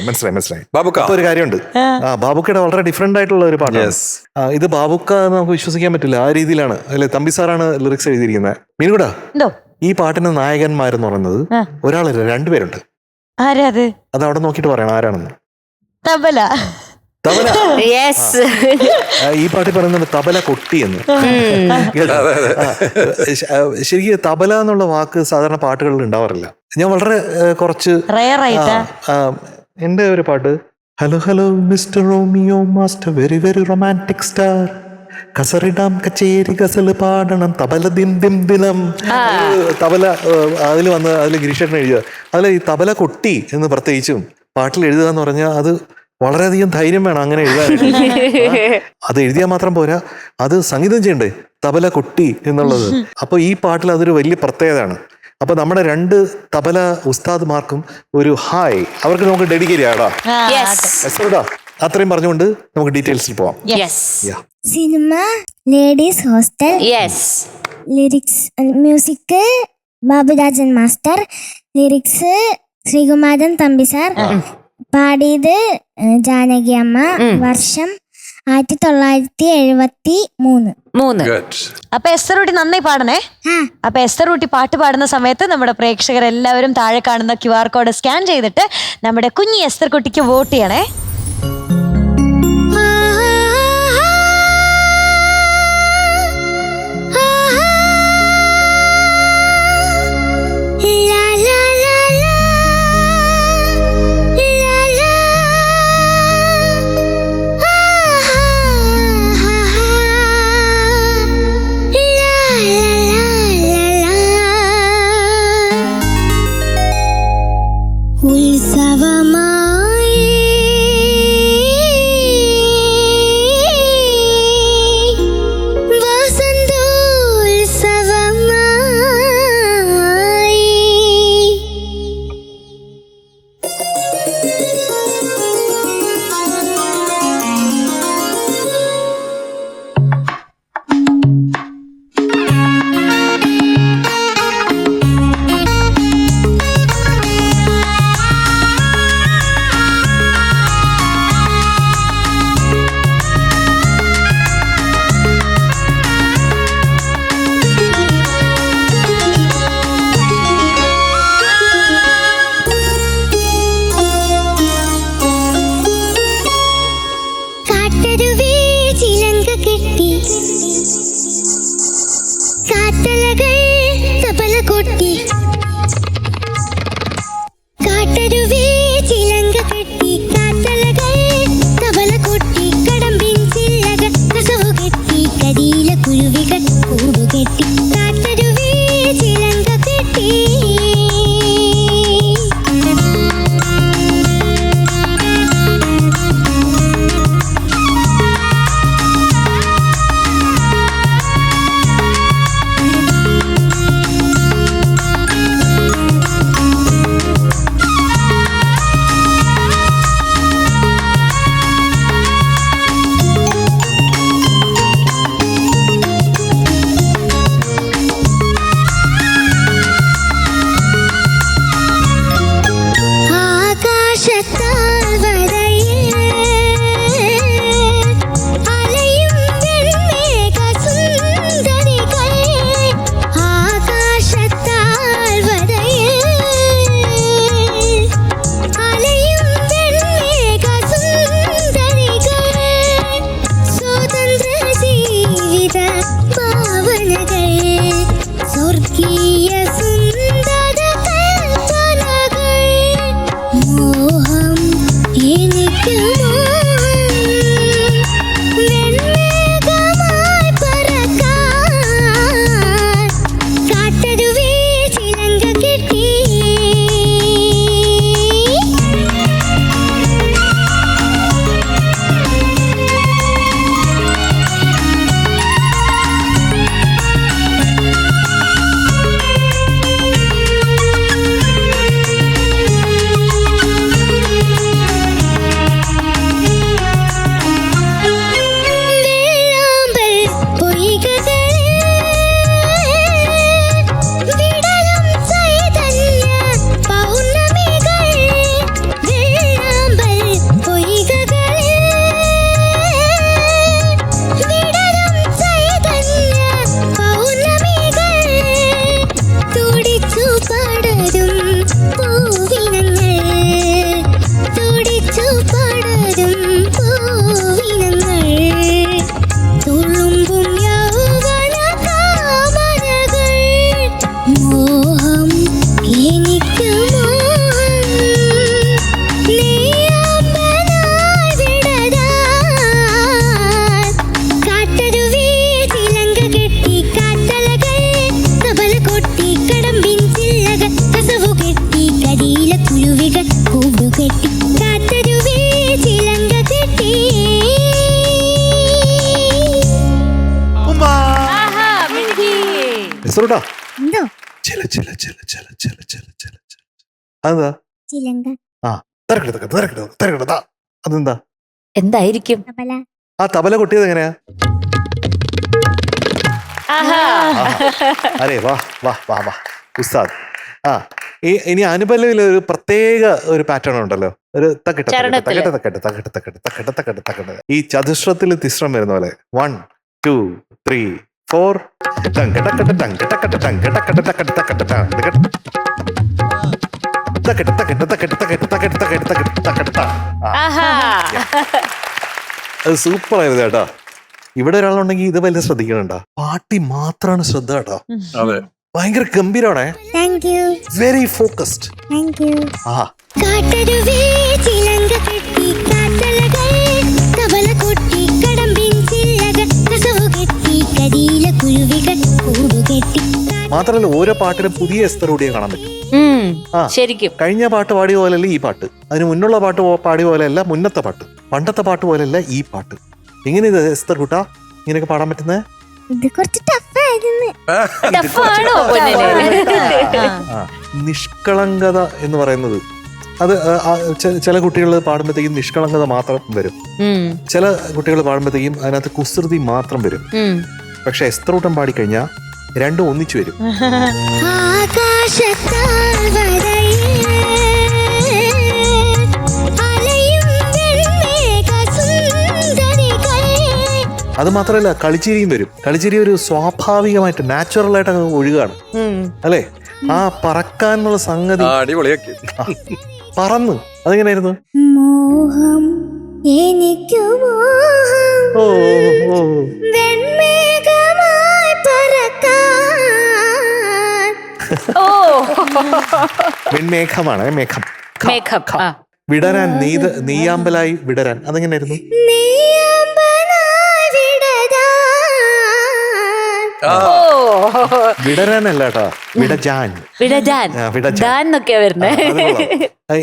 [SPEAKER 1] മനസ്സിലായി. ബാബുക്ക ഒരു കാര്യമുണ്ട്. ബാബുക്കയുടെ വളരെ ഡിഫറെന്റ് ആയിട്ടുള്ള ഒരു പാട്ടാണ് ഇത്. ബാബുക്ക നമുക്ക് വിശ്വസിക്കാൻ പറ്റില്ല, ആ രീതിയിലാണ് അല്ലെ. തമ്പി സാറാണ് ലിറിക്സ് എഴുതിയിരിക്കുന്നത്. മീനുകൂടാ, ഈ പാട്ടിന്റെ നായകന്മാരെന്ന് പറയുന്നത് ഒരാളല്ല, 2 പേരുണ്ട്. അത് അവിടെ നോക്കിട്ട് പറയണം ആരാണെന്ന്.
[SPEAKER 2] തബല.
[SPEAKER 1] ഈ പാട്ടിൽ പറയുന്നുണ്ട് തബല കൊട്ടി എന്ന്. ശരിക്കും തബല എന്നുള്ള വാക്ക് സാധാരണ പാട്ടുകളിൽ ഉണ്ടാവാറില്ല. ഞാൻ വളരെ കുറച്ച് എന്റെ ഒരു പാട്ട്, hello mister Romeo master, very romantic star, കസറിടാം കച്ചേരി ഗസല് പാടണം, തബല ദിനം. തബല അതിൽ വന്ന് അതിൽ ഗിരീഷേട്ടൻ എഴുതുക. അതിൽ ഈ തബല കൊട്ടി എന്ന് പ്രത്യേകിച്ചും പാട്ടിൽ എഴുതുക എന്ന് പറഞ്ഞാൽ അത് വളരെയധികം ധൈര്യം വേണം അങ്ങനെ എഴുതാനായിട്ട്. അത് എഴുതിയാൽ മാത്രം പോരാ, അത് സംഗീതം ചെയ്യണ്ടേ, തബല കൊട്ടി എന്നുള്ളത്. അപ്പൊ ഈ പാട്ടിൽ അതൊരു വലിയ പ്രത്യേകതയാണ്. അപ്പൊ നമ്മുടെ 2 തബല ഉസ്താദ്മാർക്കും ഒരു ഹായ് അവർക്ക് നമുക്ക് ഡെഡിക്കേറ്റ് ചെയ്യാടാ. എസ്തറുടാ, അത്രയും പറഞ്ഞുകൊണ്ട് നമുക്ക് ഡീറ്റെയിൽസിൽ പോവാം.
[SPEAKER 5] Cinema ladies hostel, lyrics music Baburajan master, lyrics Sreekumaran Thampi sir, പാടിയത് ജാനകി അമ്മ, വർഷം 1973.
[SPEAKER 2] അപ്പൊ എസ്തറൂട്ടി നന്നായി പാടണേ. അപ്പൊ എസ്തറൂട്ടി പാട്ട് പാടുന്ന സമയത്ത് നമ്മുടെ പ്രേക്ഷകർ എല്ലാവരും താഴെ കാണുന്ന QR കോഡ് സ്കാൻ ചെയ്തിട്ട് നമ്മുടെ കുഞ്ഞി എസ്തർ കുട്ടിക്ക് വോട്ട് ചെയ്യണേ.
[SPEAKER 1] ചില ചില ചില ചില ചില ചില ചില ചില അതെന്താ? ആ തിരക്കിട്ട അതെന്താ?
[SPEAKER 4] എന്തായിരിക്കും?
[SPEAKER 1] ആ തബല കൊട്ടിയത് എങ്ങനെയാ?
[SPEAKER 4] ആഹാ.
[SPEAKER 1] അരേ വാ വാ വാ വാ ഉസ്താദ്. ആ ഇനി അനുപല്ലവിൽ ഒരു പ്രത്യേക ഒരു പാറ്റേൺ ഉണ്ടല്ലോ, ഒരു തക്കിട്ട
[SPEAKER 4] ചരണത്തില്.
[SPEAKER 1] തക്കട്ട് തക്കട്ട് തക്കട്ട് തക്കട്ട് തക്കട്ട് തക്കട്ട്. ഈ ചതുശ്രത്തിൽ തിശ്രം വരുന്ന പോലെ 1 2 3 4 തങ്കടക്കട്ട തങ്കടക്കട്ട തങ്കടക്കട്ട തക്കട്ട് തക്കട്ട് തക്കട്ട് തക്കട്ട് തക്കട്ട് തക്കട്ട് തക്കട്ട് തക്കട്ട് തക്കട്ട് തക്കട്ട് തക്കട്ട്.
[SPEAKER 4] ആഹാ.
[SPEAKER 1] അത് സൂപ്പർ ആയിരുന്നു കേട്ടോ. ഇവിടെ ഒരാളുണ്ടെങ്കിൽ ഇത് വലിയ ശ്രദ്ധിക്കണണ്ട, പാട്ടി മാത്രമാണ് ശ്രദ്ധ കേട്ടോ.
[SPEAKER 3] അതെ,
[SPEAKER 1] ഭയങ്കര ഗംഭീരമാണേ, വെരി ഫോക്കസ്ഡ്. ആ മാത്രല്ല ഓരോ പാട്ടിലും പുതിയ എസ്തർ കൂടിയേ കാണാൻ പറ്റും. ആ.
[SPEAKER 4] ശരിക്കും
[SPEAKER 1] കഴിഞ്ഞ പാട്ട് പാടിയ പോലെയല്ല ഈ പാട്ട്, അതിന് മുന്നുള്ള പാട്ട് പാടിയ പോലെയല്ല മുന്നത്തെ പാട്ട്, പണ്ടത്തെ പാട്ട് പോലെയല്ല ഈ പാട്ട്. എങ്ങനെ ഇത് എസ്തർ കൂട്ടാ ഇങ്ങനെയൊക്കെ പാടാൻ പറ്റുന്നത്?
[SPEAKER 5] ഇത് കുറച്ച് ടഫായിരുന്നു.
[SPEAKER 4] ടഫാണോ?
[SPEAKER 1] നിഷ്കളങ്കത എന്ന് പറയുന്നത് അത് ചില കുട്ടികൾ പാടുമ്പോഴത്തേക്കും നിഷ്കളങ്കത മാത്രം വരും, ചില കുട്ടികൾ പാടുമ്പോഴത്തേക്കും അതിനകത്ത് കുസൃതി മാത്രം വരും. പക്ഷെ എസ്തറൂട്ടം പാടിക്കഴിഞ്ഞാൽ രണ്ടും ഒന്നിച്ചു വരും. അത് മാത്രമല്ല കളിച്ചിരിയും വരും. കളിച്ചിരി ഒരു സ്വാഭാവികമായിട്ട് നാച്ചുറൽ ആയിട്ട് അങ്ങ് ഒഴുകാണ് അല്ലേ? ആ പറക്കാനുള്ള സംഗതി
[SPEAKER 3] അടിപൊളിയാക്കി
[SPEAKER 1] പറന്ന് അതെങ്ങനെയായിരുന്നു?
[SPEAKER 5] മോഹം എനിക്കു മോഹം
[SPEAKER 1] ഓ ഓ
[SPEAKER 5] വെൺമേഘമായി പറക്കാൻ.
[SPEAKER 4] ഓ
[SPEAKER 1] വെൺമേഘമാണ്, മേഘം.
[SPEAKER 4] മേഘം. ആ.
[SPEAKER 1] വിടരാൻ നെയ്യാമ്പലായി വിടരാൻ അതെങ്ങനെയായിരുന്നു?
[SPEAKER 5] നീയാമ്പലായി വിടരാൻ.
[SPEAKER 4] ഓ
[SPEAKER 1] വിടരാനല്ല കേട്ടോ, വിടജാൻ.
[SPEAKER 4] വിടജാൻ.
[SPEAKER 1] ആ, വിടജാൻ.
[SPEAKER 4] ഡാൻ എന്നൊക്കെയാ വരുന്നേ.
[SPEAKER 1] അത് കൊള്ളാം.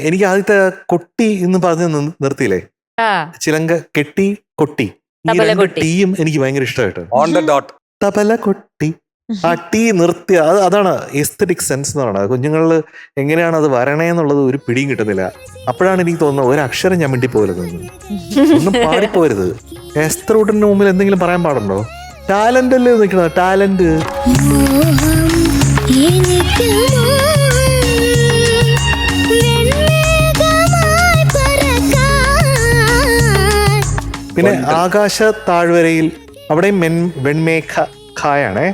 [SPEAKER 1] എനിക്ക് ആദ്യത്തെ കൊട്ടി എന്ന് പറഞ്ഞ് നിർത്തിയില്ലേ,
[SPEAKER 4] ആ.
[SPEAKER 1] ചിലങ്ക കെട്ടി കൊട്ടി, ഈ
[SPEAKER 4] തബല
[SPEAKER 1] രണ്ട്
[SPEAKER 4] കൊട്ടി.
[SPEAKER 1] ടീയും എനിക്ക് ഭയങ്കര ഇഷ്ടമായിട്ട്.
[SPEAKER 3] On the dot.
[SPEAKER 1] തബല കൊട്ടി ആ ടീ നിർത്തിയ അതാണ് എസ്തറ്റിക് സെൻസ് എന്ന് പറയുന്നത്. കുഞ്ഞുങ്ങളിൽ എങ്ങനെയാണ് അത് വരണേന്നുള്ളത് ഒരു പിടിയും കിട്ടുന്നില്ല. അപ്പോഴാണ് എനിക്ക് തോന്നുന്നത് ഒരു അക്ഷരം ഞാൻ മിണ്ടി പോകരുത്, ഒന്നും പാടിപ്പോരുത്. എസ്തറൂട്ടിന്റെ മുമ്പിൽ എന്തെങ്കിലും പറയാൻ പാടുണ്ടോ? ടാലന്റ് അല്ലേ നിൽക്കുന്നത്, ടാലന്റ്.
[SPEAKER 5] മോഹം എനിക്കു മോഹം വെൺമേഘമായി പറക്കാൻ.
[SPEAKER 1] പിന്നെ ആകാശ താഴ്വരയിൽ അവിടെയും വെൺമേഘ ഖായാണേ.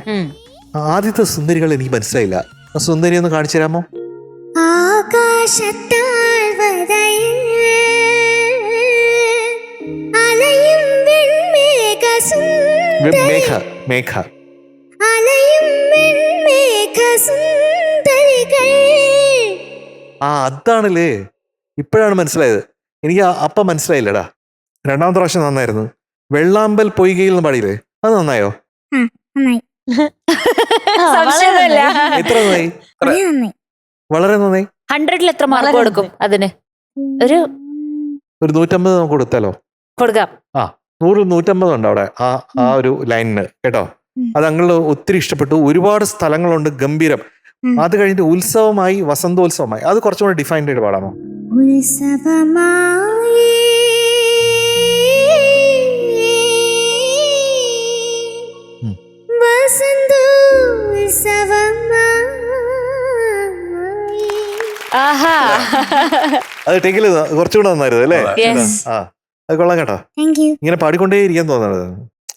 [SPEAKER 1] ആദ്യത്തെ സുന്ദരികൾ എനിക്ക് മനസ്സിലായില്ല, ആ സുന്ദരി ഒന്ന് കാണിച്ചു തരാമോ?
[SPEAKER 5] ആകാശത്താഴ്വരയിൽ അലയും
[SPEAKER 1] മേഘ മേഘ
[SPEAKER 5] അലയും വെൺമേഘസുന്ദരികൾ.
[SPEAKER 1] ആ അതാണല്ലേ, ഇപ്പോഴാണ് മനസ്സിലായത്. എനിക്ക് അപ്പം മനസ്സിലായില്ലടാ. രണ്ടാമത്തെ പ്രാവശ്യം നന്നായിരുന്നു. വെള്ളാമ്പൽ പൊയ്കയിൽ നിന്ന് പാടിയില്ലേ, അത് നന്നായോ?
[SPEAKER 5] നന്നായി,
[SPEAKER 4] സംശയമൊന്നുമില്ല.
[SPEAKER 1] എത്ര നന്നായി?
[SPEAKER 5] നന്നായി.
[SPEAKER 1] വളരെ നന്നായി.
[SPEAKER 4] 100ൽ എത്ര മാർക്ക് കൊടുക്കും അതിന്? ഒരു
[SPEAKER 1] 150 നമുക്ക് കൊടുത്താലോ?
[SPEAKER 4] കൊടുക്കാം.
[SPEAKER 1] 100 150 ഉണ്ട് അവിടെ ആ ഒരു ലൈനിന് കേട്ടോ. അത് ഞങ്ങൾ ഒത്തിരി ഇഷ്ടപ്പെട്ടു. ഒരുപാട് സ്ഥലങ്ങളുണ്ട്, ഗംഭീരം. അത് കഴിഞ്ഞിട്ട് ഉത്സവമായി, വസന്തോത്സവമായി, അത് കുറച്ചും കൂടെ ഡിഫൈൻഡ് ആയിട്ട് പാടാമോ?
[SPEAKER 5] ഉത്സവമായി വസന്തോത്സവമായി.
[SPEAKER 4] ആഹാ.
[SPEAKER 1] അത് ടേക്കില് കുറച്ചുകൂടെ നന്നായിരുന്നു അല്ലേ?
[SPEAKER 4] Yes.
[SPEAKER 1] ആ അത് കൊള്ളാം കേട്ടോ.
[SPEAKER 5] Thank you.
[SPEAKER 1] ഇങ്ങനെ പാടിക്കൊണ്ടേ ഇരിക്കാൻ തോന്നുന്നത്.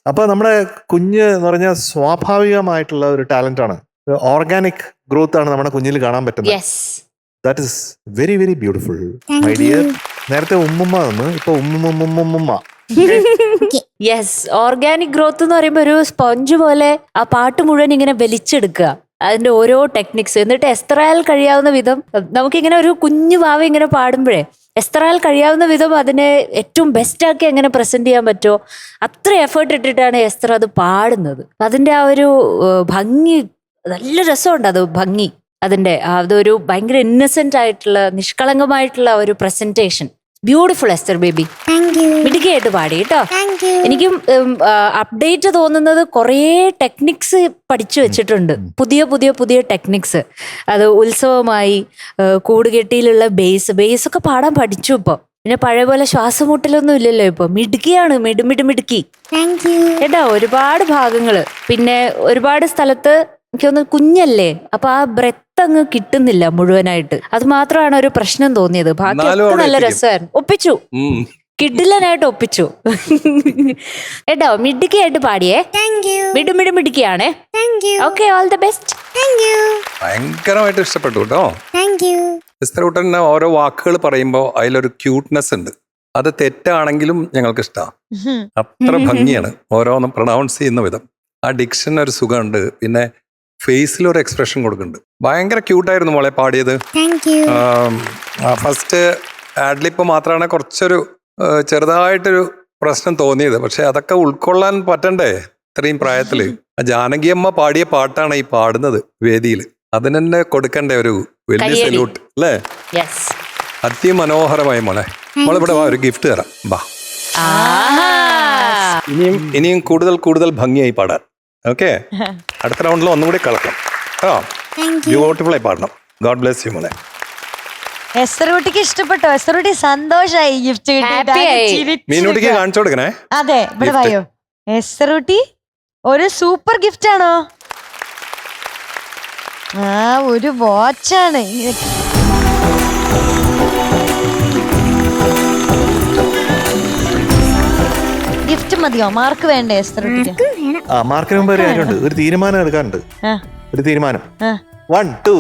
[SPEAKER 1] അപ്പൊ നമ്മുടെ കുഞ്ഞ് എന്ന് പറഞ്ഞാൽ സ്വാഭാവികമായിട്ടുള്ള ഒരു ടാലന്റ് ആണ്, ഓർഗാനിക് ഗ്രോത്ത് ആണ് നമ്മുടെ കുഞ്ഞിൽ കാണാൻ പറ്റുന്നത്.
[SPEAKER 4] Yes.
[SPEAKER 1] That is very very beautiful
[SPEAKER 5] Thank
[SPEAKER 1] my dear.
[SPEAKER 5] you.
[SPEAKER 1] നേരത്തെ ഉമ്മുമ്മ നിന്ന് ഇപ്പൊ ഉമ്മുമ്മ.
[SPEAKER 4] യെസ്. ഓർഗാനിക് ഗ്രോത്ത് എന്ന് പറയുമ്പോൾ ഒരു സ്പോഞ്ച് പോലെ ആ പാട്ട് മുഴുവൻ ഇങ്ങനെ വലിച്ചെടുക്കുക, അതിന്റെ ഓരോ ടെക്നിക്സ്. എന്നിട്ട് എസ്തറായാൽ കഴിയാവുന്ന വിധം നമുക്കിങ്ങനെ ഒരു കുഞ്ഞു ഭാവം ഇങ്ങനെ പാടുമ്പോഴേ എസ്തറായാൽ കഴിയാവുന്ന വിധം അതിനെ ഏറ്റവും ബെസ്റ്റാക്കി എങ്ങനെ പ്രസന്റ് ചെയ്യാൻ പറ്റുമോ അത്ര എഫേർട്ട് ഇട്ടിട്ടാണ് എസ്തർ അത് പാടുന്നത്. അതിന്റെ ആ ഒരു ഭംഗി, നല്ല രസമുണ്ട് അത് ഭംഗി. അതിന്റെ അതൊരു ഭയങ്കര ഇന്നസെന്റ് ആയിട്ടുള്ള നിഷ്കളങ്കമായിട്ടുള്ള ഒരു പ്രസന്റേഷൻ. Beautiful Esther baby. മിടുക്കിയായിട്ട് പാടി കേട്ടോ. എനിക്കും അപ്ഡേറ്റ് തോന്നുന്നത് കുറേ ടെക്നിക്സ് പഠിച്ചു വെച്ചിട്ടുണ്ട്. പുതിയ ടെക്നിക്സ്. അത് ഉത്സവമായി, കൂടുകെട്ടിയിലുള്ള ബേസ് ഒക്കെ പാടാൻ പഠിച്ചു ഇപ്പൊ. പിന്നെ പഴയ പോലെ ശ്വാസമുട്ടലൊന്നും ഇല്ലല്ലോ ഇപ്പൊ. മിടുക്കിയാണ്, മിടുക്കി കേട്ടോ. ഒരുപാട് ഭാഗങ്ങള്. പിന്നെ ഒരുപാട് സ്ഥലത്ത് എനിക്കൊന്ന് കുഞ്ഞല്ലേ, അപ്പൊ ആ ബ്രെത്ത് അങ്ങ് കിട്ടുന്നില്ല മുഴുവനായിട്ട്. അത് മാത്രമാണ് ഒരു പ്രശ്നം തോന്നിയത്. ബാക്കിയൊക്കെ നല്ല രസമായിരുന്നു. ഒപ്പിച്ചു, കിഡിലനായിട്ട് ഒപ്പിച്ചു കേട്ടോ. മിടുക്കിയായിട്ട് പാടിയേ. മിടുക്കിയാണേ. Okay, all the best.
[SPEAKER 3] ഭയങ്കരമായിട്ട് ഇഷ്ടപ്പെട്ടു കേട്ടോ. എസ്തറൂട്ടൻ ഓരോ വാക്കുകൾ പറയുമ്പോൾ അതിലൊരു ക്യൂട്ട്നെസ് ഉണ്ട്. അത് തെറ്റാണെങ്കിലും ഞങ്ങൾക്ക് ഇഷ്ടമാണ്. അത്ര ഭംഗിയാണ് ഓരോന്നും പ്രൊണൗൺസ് ചെയ്യുന്ന വിധം. ആ ഡിക്ഷൻ ഒരു സുഖമുണ്ട്. പിന്നെ ഫേസിലൊരു എക്സ്പ്രഷൻ കൊടുക്കുന്നുണ്ട്. ഭയങ്കര ക്യൂട്ടായിരുന്നു മോളെ പാടിയത്. ഫസ്റ്റ് ആഡ്ലിപ്പ് മാത്രമാണ് കുറച്ചൊരു ചെറുതായിട്ടൊരു പ്രശ്നം തോന്നിയത്. പക്ഷെ അതൊക്കെ ഉൾക്കൊള്ളാൻ പറ്റണ്ടേ ഇത്രയും പ്രായത്തില്? ജാനകിയമ്മ പാടിയ പാട്ടാണ് ഈ പാടുന്നത് വേദിയിൽ. അതിന് തന്നെ കൊടുക്കണ്ടേ ഒരു വലിയ സല്യൂട്ട് അല്ലേ? അതിമനോഹരമായി മോളെ. മോളിവിടെ വാ, ഒരു ഗിഫ്റ്റ് തരാം. ബാ, ഇനിയും കൂടുതൽ ഭംഗിയായി പാടാൻ. ഓക്കെ, അടുത്ത റൗണ്ടിൽ ഒന്നുകൂടി കളക്കാം. ബ്യൂട്ടിഫുൾ ആയി പാടണം. ഗോഡ് ബ്ലെസ് യു മോളെ.
[SPEAKER 2] എസ്തറൂട്ടിക്ക് ഇഷ്ടപ്പെട്ടോ? എസ്തറൂട്ടി സന്തോഷായി ഗിഫ്റ്റ്
[SPEAKER 3] മീനൂട്ടിക്ക് കാണിച്ചു കൊടുക്കണേ.
[SPEAKER 2] അതെ, ഇവിടെ വായോ. എസ്തറൂട്ടി ഒരു സൂപ്പർ ഗിഫ്റ്റ് ആണോ? ഒരു വാച്ചാണ്. ഗിഫ്റ്റ് മതിയോ? മാർക്ക് വേണ്ടേ എസ്തറൂട്ടിക്ക്?
[SPEAKER 1] മാർക്കിന് മുമ്പ് ഒരു കാര്യമുണ്ട്. ഒരു തീരുമാനം എടുക്കാനുണ്ട്. ഒരു തീരുമാനം. 1 2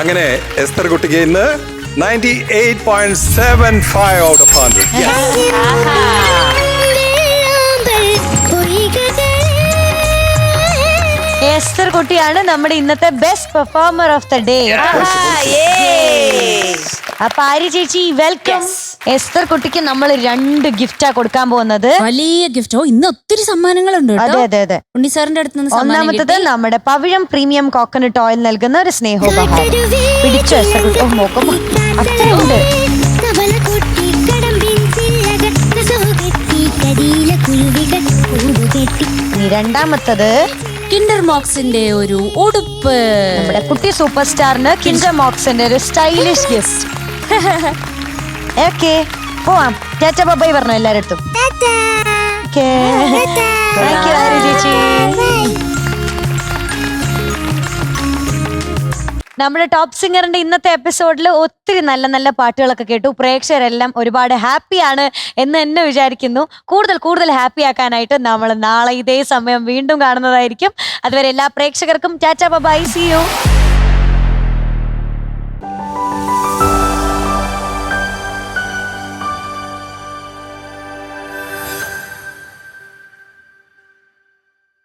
[SPEAKER 3] അങ്ങനെ എസ്തർ കുട്ടിക്ക് ഇന്ന് 98.75 ഔട്ട് ഓഫ് 100.
[SPEAKER 2] എസ്തർ കുട്ടിയാണ് നമ്മുടെ ഇന്നത്തെ best performer of the day. അപ്പൊ ആര്യ ചേച്ചി, വെൽക്കം. എസ്തർ കുട്ടിക്ക് നമ്മൾ 2 ഗിഫ്റ്റാ കൊടുക്കാൻ പോകുന്നത്.
[SPEAKER 7] വലിയ ഗിഫ്റ്റോ? ഇന്ന് ഒത്തിരി സമ്മാനങ്ങളുണ്ട്.
[SPEAKER 2] അതെ.
[SPEAKER 7] ഉണ്ണി സാറിന്റെ അടുത്ത് നിന്ന്
[SPEAKER 2] ഒന്നാമത്തത് നമ്മുടെ പവിഴം പ്രീമിയം കോക്കനട്ട് ഓയിൽ നൽകുന്ന ഒരു സ്നേഹോപഹാരം. പിടിച്ചു എസ്തർ കുട്ടി. നോക്കുമ്പോ അത്രയുണ്ട്. രണ്ടാമത്തത്
[SPEAKER 7] കിൻഡർ മോക്സിന്റെ ഒരു ഉടുപ്പ്.
[SPEAKER 2] നമ്മുടെ കുട്ടി സൂപ്പർ സ്റ്റാറിന് കിൻഡർ മോക്സിന്റെ ഒരു സ്റ്റൈലിഷ് ഗിഫ്റ്റ്. ഓക്കെ, പോവാം. ടാറ്റ ബൈ പറഞ്ഞു എല്ലാരടുത്തും. ചേച്ചി. നമ്മുടെ ടോപ്പ് സിംഗറിന്റെ ഇന്നത്തെ എപ്പിസോഡിൽ ഒത്തിരി നല്ല നല്ല പാട്ടുകളൊക്കെ കേട്ടു. പ്രേക്ഷകരെല്ലാം ഒരുപാട് ഹാപ്പിയാണ് എന്ന് തന്നെ വിചാരിക്കുന്നു. കൂടുതൽ ഹാപ്പി ആക്കാനായിട്ട് നമ്മൾ നാളെ ഇതേ സമയം വീണ്ടും കാണുന്നതായിരിക്കും. അതുവരെ എല്ലാ പ്രേക്ഷകർക്കും ടാറ്റ ബൈ, സീ യു.